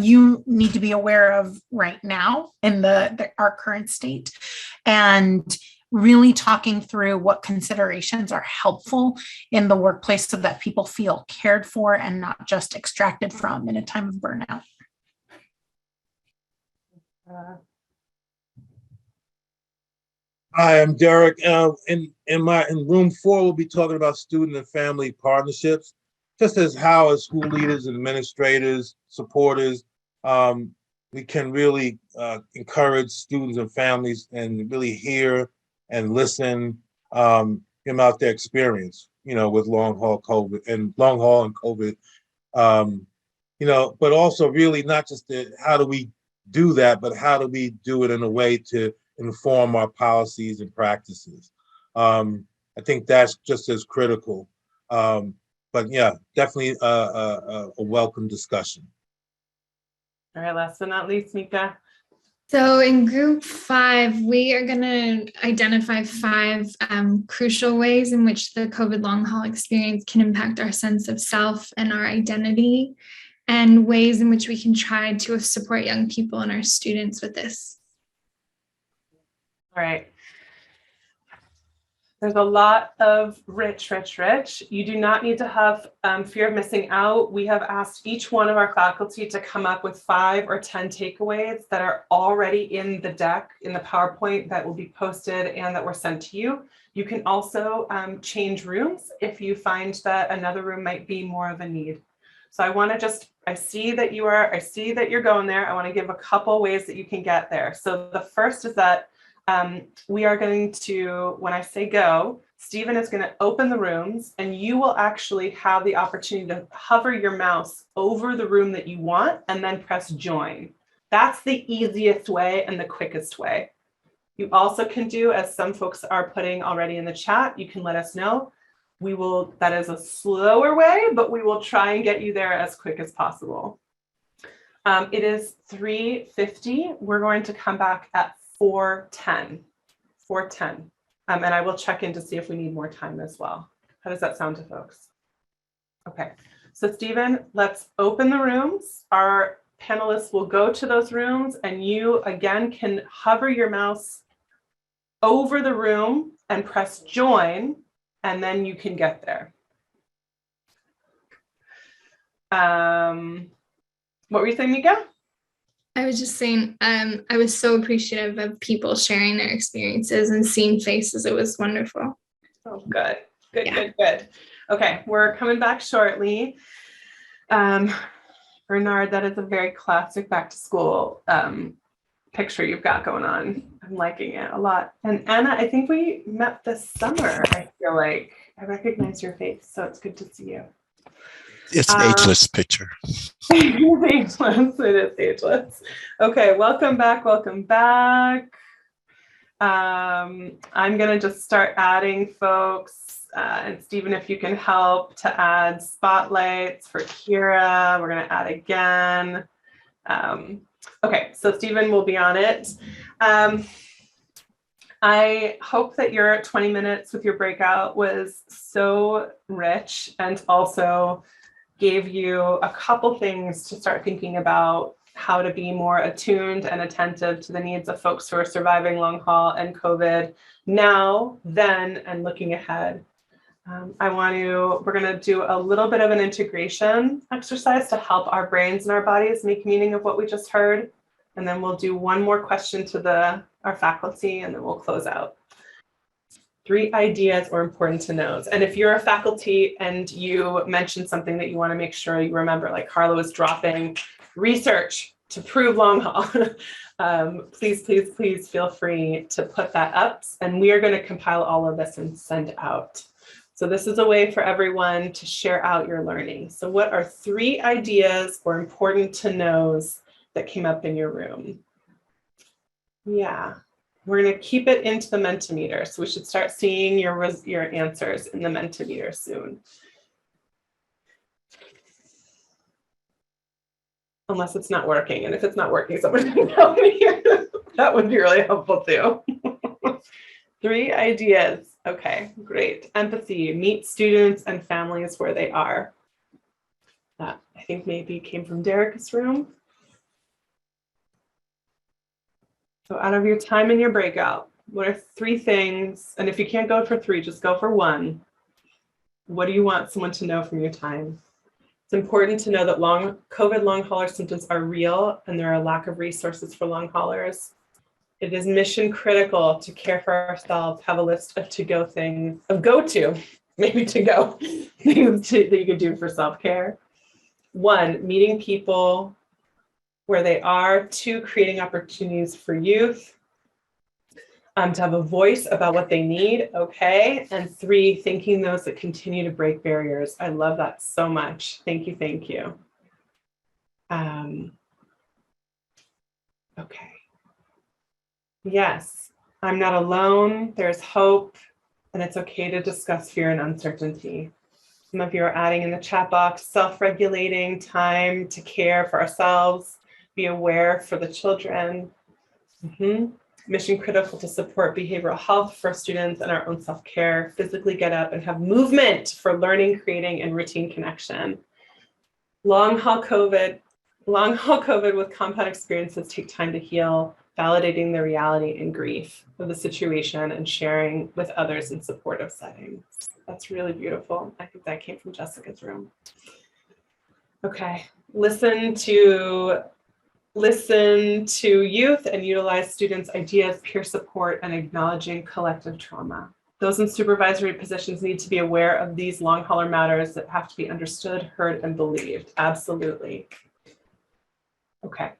you need to be aware of right now in our current state. And really talking through what considerations are helpful in the workplace so that people feel cared for and not just extracted from in a time of burnout. Hi, I'm Derek. In room 4, we'll be talking about student and family partnerships, just as how as school leaders, administrators, supporters, we can really encourage students and families and really hear and listen about their experience, with long haul and COVID. But also really not just how do we do that, but how do we do it in a way to inform our policies and practices. I think that's just as critical. But yeah, definitely a welcome discussion. All right, last but not least, Mieka. So in group 5, we are going to identify 5 crucial ways in which the COVID long haul experience can impact our sense of self and our identity, and ways in which we can try to support young people and our students with this. All right. There's a lot of rich. You do not need to have fear of missing out. We have asked each one of our faculty to come up with 5 or 10 takeaways that are already in the deck, in the PowerPoint that will be posted and that were sent to you. You can also change rooms if you find that another room might be more of a need. So I see that you're going there. I want to give a couple ways that you can get there. So the first is that we are going to, when I say go, Stephen is going to open the rooms and you will actually have the opportunity to hover your mouse over the room that you want and then press join. That's the easiest way and the quickest way. You also can do, as some folks are putting already in the chat, you can let us know. That is a slower way, but we will try and get you there as quick as possible. It is 3:50. We're going to come back at 4:10. And I will check in to see if we need more time as well. How does that sound to folks? Okay, so Stephen, let's open the rooms. Our panelists will go to those rooms and you again can hover your mouse over the room and press join, and then you can get there. What were you saying, Mieka? I was just saying, I was so appreciative of people sharing their experiences and seeing faces. It was wonderful. Oh, good. Good. Okay, we're coming back shortly. Bernard, that is a very classic back to school picture you've got going on. I'm liking it a lot. And Anna, I think we met this summer. I feel like I recognize your face, so it's good to see you. It's an ageless picture. It is ageless. Okay, welcome back. I'm gonna just start adding folks, and Stephen, if you can help to add spotlights for Kira. We're gonna add again. Okay, so Stephen will be on it. I hope that your 20 minutes with your breakout was so rich and also gave you a couple things to start thinking about how to be more attuned and attentive to the needs of folks who are surviving long haul and COVID now, then, and looking ahead. We're going to do a little bit of an integration exercise to help our brains and our bodies make meaning of what we just heard. And then we'll do one more question to our faculty, and then we'll close out. 3 ideas or important to knows. And if you're a faculty and you mentioned something that you want to make sure you remember, like Karla was dropping research to prove long haul, please feel free to put that up. And we are going to compile all of this and send out. So this is a way for everyone to share out your learning. So what are 3 ideas or important to knows that came up in your room? Yeah. We're going to keep it into the Mentimeter. So we should start seeing your answers in the Mentimeter soon. Unless it's not working. And if it's not working, somebody can tell me. That would be really helpful too. 3 ideas. Okay, great. Empathy, meet students and families where they are. That I think maybe came from Derek's room. So out of your time in your breakout, What are 3 things? And if you can't go for 3, just go for 1. What do you want someone to know from your time? It's important to know that COVID long hauler symptoms are real and there are a lack of resources for long haulers. It is mission critical to care for ourselves, have a list of to-go things, maybe to-go things that you could do for self-care. 1, meeting people where they are. 2, creating opportunities for youth to have a voice about what they need, okay? And 3, thanking those that continue to break barriers. I love that so much. Thank you, thank you. Okay. Yes, I'm not alone. There's hope, and it's okay to discuss fear and uncertainty. Some of you are adding in the chat box, self-regulating, time to care for ourselves, be aware for the children. Mission critical to support behavioral health for students and our own self-care, physically get up and have movement for learning, creating, and routine connection. Long haul COVID with compound experiences take time to heal, validating the reality and grief of the situation and sharing with others in supportive settings. That's really beautiful. I think that came from Jessica's room. Okay, listen to youth and utilize students' ideas, peer support, and acknowledging collective trauma. Those in supervisory positions need to be aware of these long hauler matters that have to be understood, heard, and believed. Absolutely. Okay.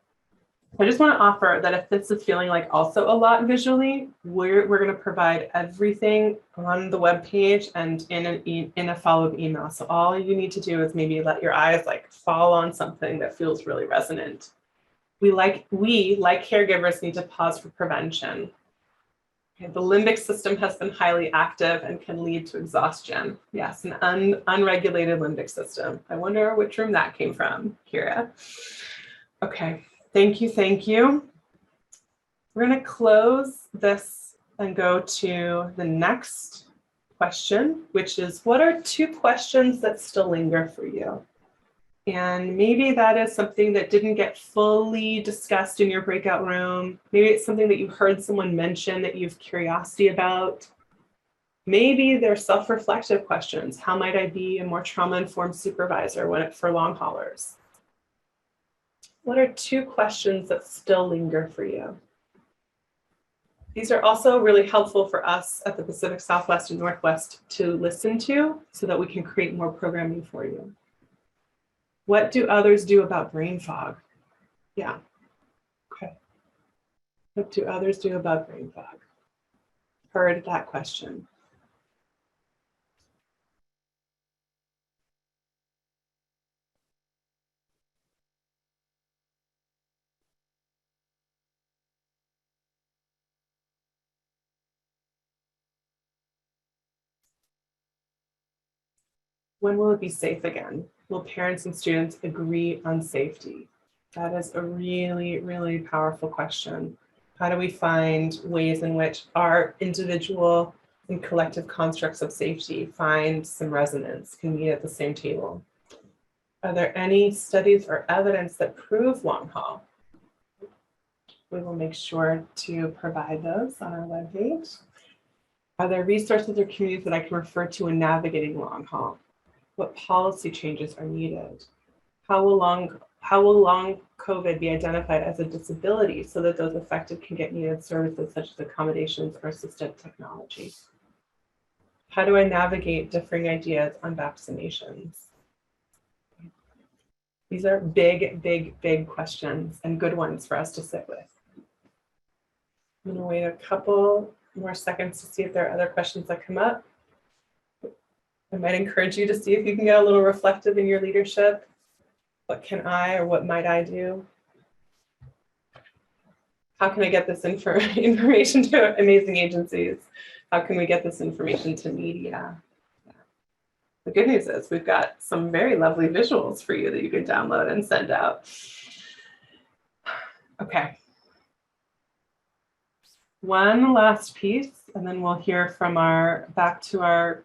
I just want to offer that if this is feeling like also a lot visually, we're going to provide everything on the webpage and in a follow-up email. So all you need to do is maybe let your eyes like fall on something that feels really resonant. We like caregivers need to pause for prevention. Okay, the limbic system has been highly active and can lead to exhaustion. Yes, an unregulated limbic system. I wonder which room that came from, Kira. Okay. Thank you, thank you. We're going to close this and go to the next question, which is, what are 2 questions that still linger for you? And maybe that is something that didn't get fully discussed in your breakout room. Maybe it's something that you heard someone mention that you have curiosity about. Maybe they're self-reflective questions. How might I be a more trauma-informed supervisor for long haulers? What are 2 questions that still linger for you? These are also really helpful for us at the Pacific Southwest and Northwest to listen to so that we can create more programming for you. What do others do about brain fog? Yeah. Okay. What do others do about brain fog? Heard that question. When will it be safe again? Will parents and students agree on safety? That is a really, really powerful question. How do we find ways in which our individual and collective constructs of safety find some resonance, can meet at the same table? Are there any studies or evidence that prove long haul? We will make sure to provide those on our webpage. Are there resources or communities that I can refer to in navigating long haul? What policy changes are needed? How will long COVID be identified as a disability so that those affected can get needed services such as accommodations or assistive technology? How do I navigate differing ideas on vaccinations? These are big, big, big questions and good ones for us to sit with. I'm gonna wait a couple more seconds to see if there are other questions that come up. I might encourage you to see if you can get a little reflective in your leadership. What can I or what might I do? How can I get this information to amazing agencies? How can we get this information to media? Yeah. The good news is we've got some very lovely visuals for you that you can download and send out. Okay. One last piece, and then we'll hear from back to our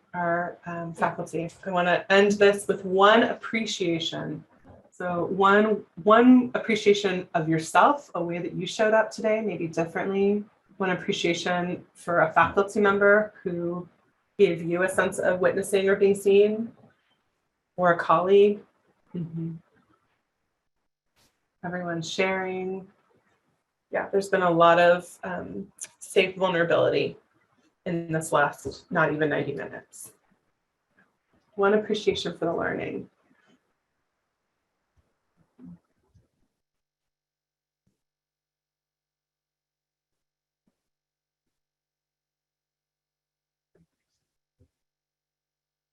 faculty. I want to end this with one appreciation. So one appreciation of yourself, a way that you showed up today, maybe differently, One appreciation for a faculty member who gave you a sense of witnessing or being seen, or a colleague. Everyone's sharing. Yeah, there's been a lot of safe vulnerability in this last not even 90 minutes. One appreciation for the learning.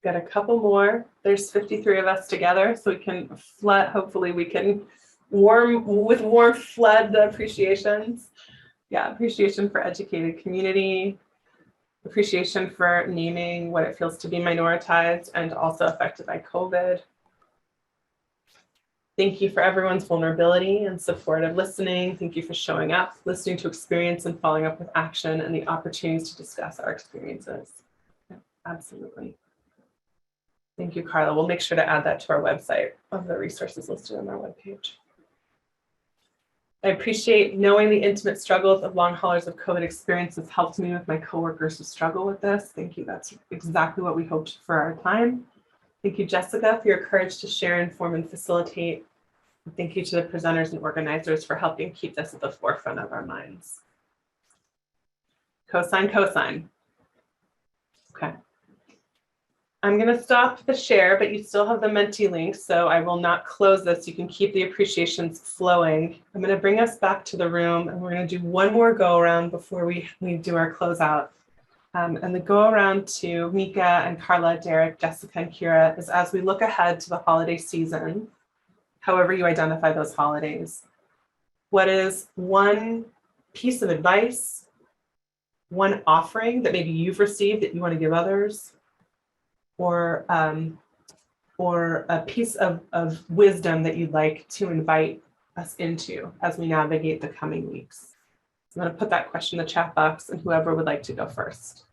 Got a couple more. There's 53 of us together, so we can flood. Hopefully we can warm flood the appreciations. Yeah, appreciation for educated community, appreciation for naming what it feels to be minoritized and also affected by COVID. Thank you for everyone's vulnerability and supportive listening. Thank you for showing up, listening to experience and following up with action and the opportunities to discuss our experiences. Yeah, absolutely. Thank you, Karla. We'll make sure to add that to our website of the resources listed on our webpage. I appreciate knowing the intimate struggles of long haulers of COVID experiences helped me with my coworkers who struggle with this. Thank you. That's exactly what we hoped for our time. Thank you, Jessica, for your courage to share, inform, and facilitate. And thank you to the presenters and organizers for helping keep this at the forefront of our minds. Cosine, cosine. Okay. I'm going to stop the share, but you still have the Menti link, so I will not close this. You can keep the appreciations flowing. I'm going to bring us back to the room, and we're going to do one more go around before we do our closeout. And the go around to Mieka and Karla, Derek, Jessica, and Kira is as we look ahead to the holiday season, however you identify those holidays. What is one piece of advice, one offering that maybe you've received that you want to give others? Or a piece of wisdom that you'd like to invite us into as we navigate the coming weeks? I'm going to put that question in the chat box, and whoever would like to go first.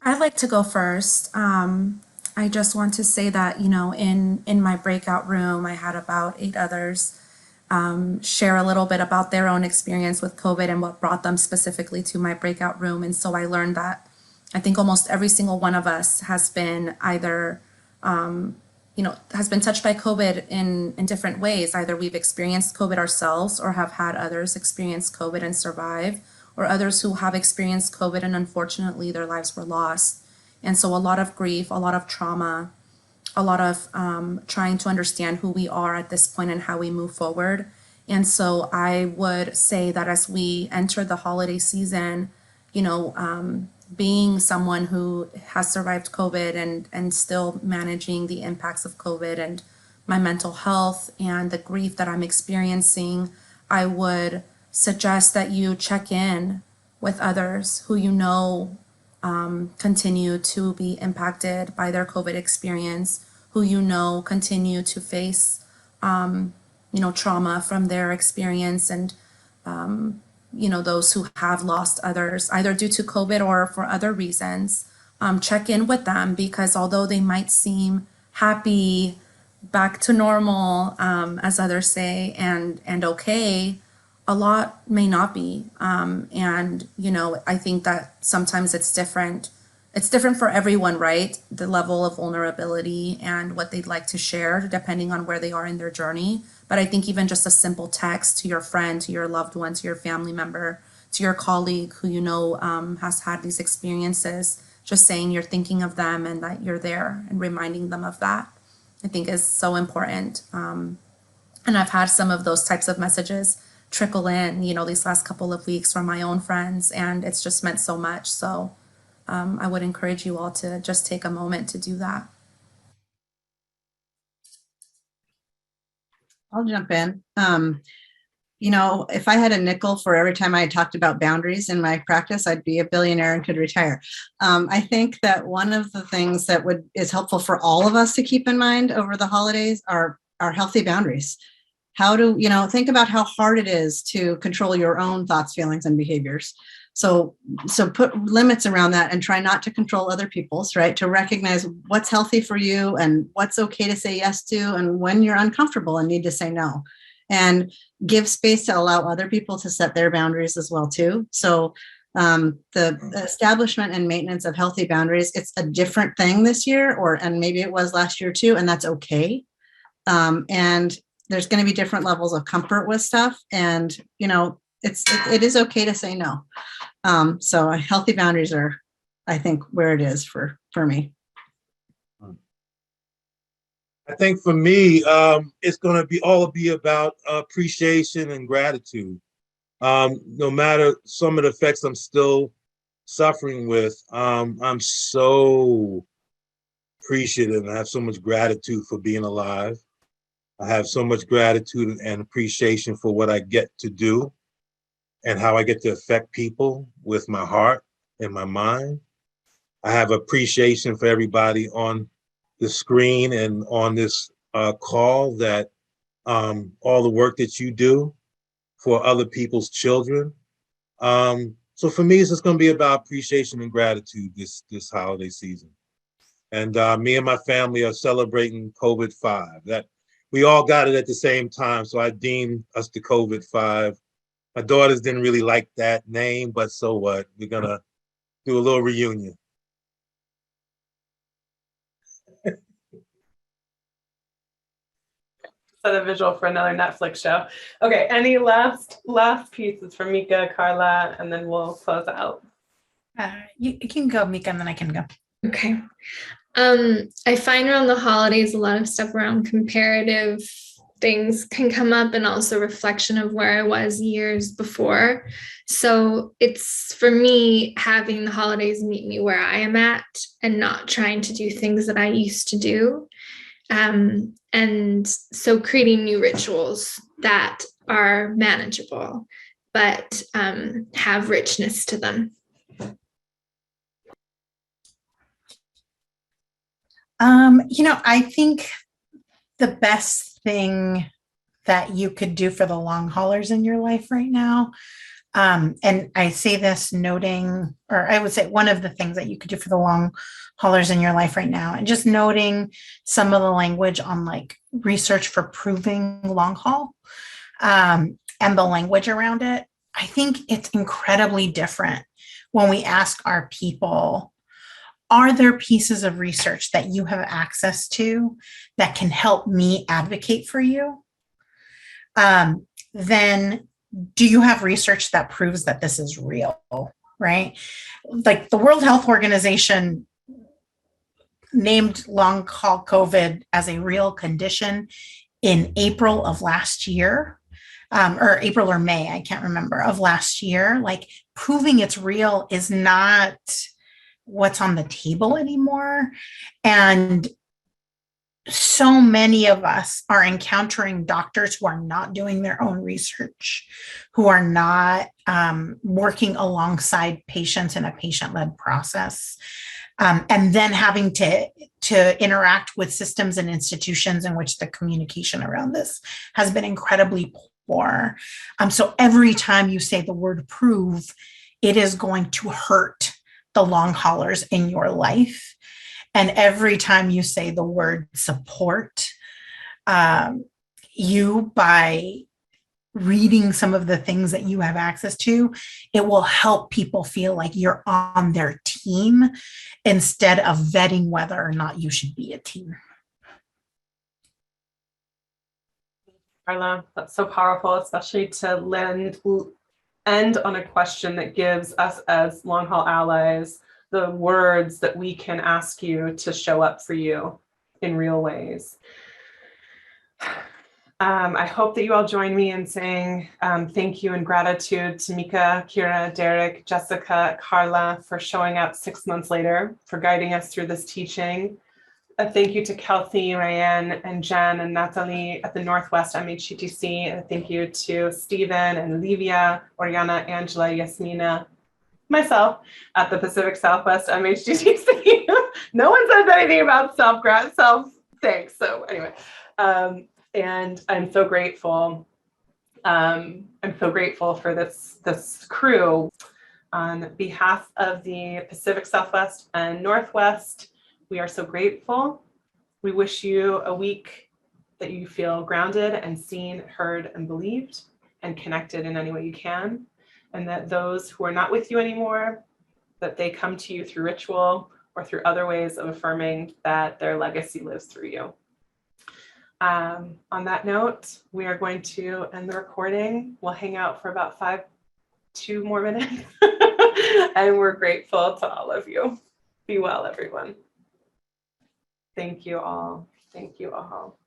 I'd like to go first. I just want to say that, you know, in my breakout room, I had about 8 others share a little bit about their own experience with COVID and what brought them specifically to my breakout room. And so I learned that I think almost every single one of us has been either, has been touched by COVID in different ways. Either we've experienced COVID ourselves or have had others experience COVID and survive, or others who have experienced COVID and unfortunately their lives were lost. And so a lot of grief, a lot of trauma, a lot of trying to understand who we are at this point and how we move forward. And so I would say that as we enter the holiday season, being someone who has survived COVID and still managing the impacts of COVID and my mental health and the grief that I'm experiencing, I would suggest that you check in with others who continue to be impacted by their COVID experience, who continue to face trauma from their experience, and those who have lost others either due to COVID or for other reasons. Check in with them, because although they might seem happy, back to normal, as others say, and okay, a lot may not be. I think that sometimes it's different. It's different for everyone, right? The level of vulnerability and what they'd like to share, depending on where they are in their journey. But I think even just a simple text to your friend, to your loved one, to your family member, to your colleague who has had these experiences, just saying you're thinking of them and that you're there and reminding them of that, I think is so important. And I've had some of those types of messages trickle in, these last couple of weeks from my own friends, and it's just meant so much. So I would encourage you all to just take a moment to do that. I'll jump in. If I had a nickel for every time I talked about boundaries in my practice, I'd be a billionaire and could retire. I think that one of the things that is helpful for all of us to keep in mind over the holidays are healthy boundaries. How to, think about how hard it is to control your own thoughts, feelings, and behaviors. So put limits around that and try not to control other people's, right? To recognize what's healthy for you and what's okay to say yes to, and when you're uncomfortable and need to say no. and give space to allow other people to set their boundaries as well too. So the establishment and maintenance of healthy boundaries, it's a different thing this year, and maybe it was last year too, and that's okay. And there's going to be different levels of comfort with stuff, and it is okay to say no. So healthy boundaries are, I think, where it is for me. I think for me, it's going to be about appreciation and gratitude. No matter some of the effects I'm still suffering with, I'm so appreciative and I have so much gratitude for being alive. I have so much gratitude and appreciation for what I get to do and how I get to affect people with my heart and my mind. I have appreciation for everybody on the screen and on this call, that all the work that you do for other people's children. So for me, it's just going to be about appreciation and gratitude this holiday season. And me and my family are celebrating COVID-5. That we all got it at the same time, so I deemed us the COVID-5. My daughters didn't really like that name, but so what? We're gonna do a little reunion. Set a visual for another Netflix show. Okay, any last pieces from Mieka, Karla, and then we'll close out. You can go, Mieka, and then I can go. Okay. I find around the holidays, a lot of stuff around comparative things can come up, and also reflection of where I was years before. So it's, for me, having the holidays meet me where I am at and not trying to do things that I used to do. And so creating new rituals that are manageable, but have richness to them. I think the best thing that you could do for the long haulers in your life right now, and I say this noting, or I would say one of the things that you could do for the long haulers in your life right now, and just noting some of the language on like research for proving long haul, and the language around it. I think it's incredibly different when we ask our people, are there pieces of research that you have access to that can help me advocate for you? Then do you have research that proves that this is real, right? Like the World Health Organization named long haul COVID as a real condition in April of last year, or April or May, I can't remember, of last year. Like, proving it's real is not what's on the table anymore. And so many of us are encountering doctors who are not doing their own research, who are not working alongside patients in a patient-led process, and then having to interact with systems and institutions in which the communication around this has been incredibly poor. So every time you say the word prove, it is going to hurt the long haulers in your life. And every time you say the word support, you, by reading some of the things that you have access to, it will help people feel like you're on their team instead of vetting whether or not you should be a team. Karla, that's so powerful, especially to end on a question that gives us as long haul allies the words that we can ask you to show up for you in real ways. I hope that you all join me in saying thank you and gratitude to Mieka, Kira, Derek, Jessica, Karla for showing up 6 months later, for guiding us through this teaching. A thank you to Kelsey, Rayanne, and Jen and Natalie at the Northwest MHCTC. A thank you to Stephen and Livia, Oriana, Angela, Yasmina, myself at the Pacific Southwest MHCTC. No one says anything about self thanks. So anyway, and I'm so grateful. I'm so grateful for this crew. On behalf of the Pacific Southwest and Northwest, we are so grateful. We wish you a week that you feel grounded and seen, heard, and believed, and connected in any way you can. And that those who are not with you anymore, that they come to you through ritual or through other ways of affirming that their legacy lives through you. On that note, we are going to end the recording. We'll hang out for about 2 more minutes. And we're grateful to all of you. Be well, everyone. Thank you all. Thank you all.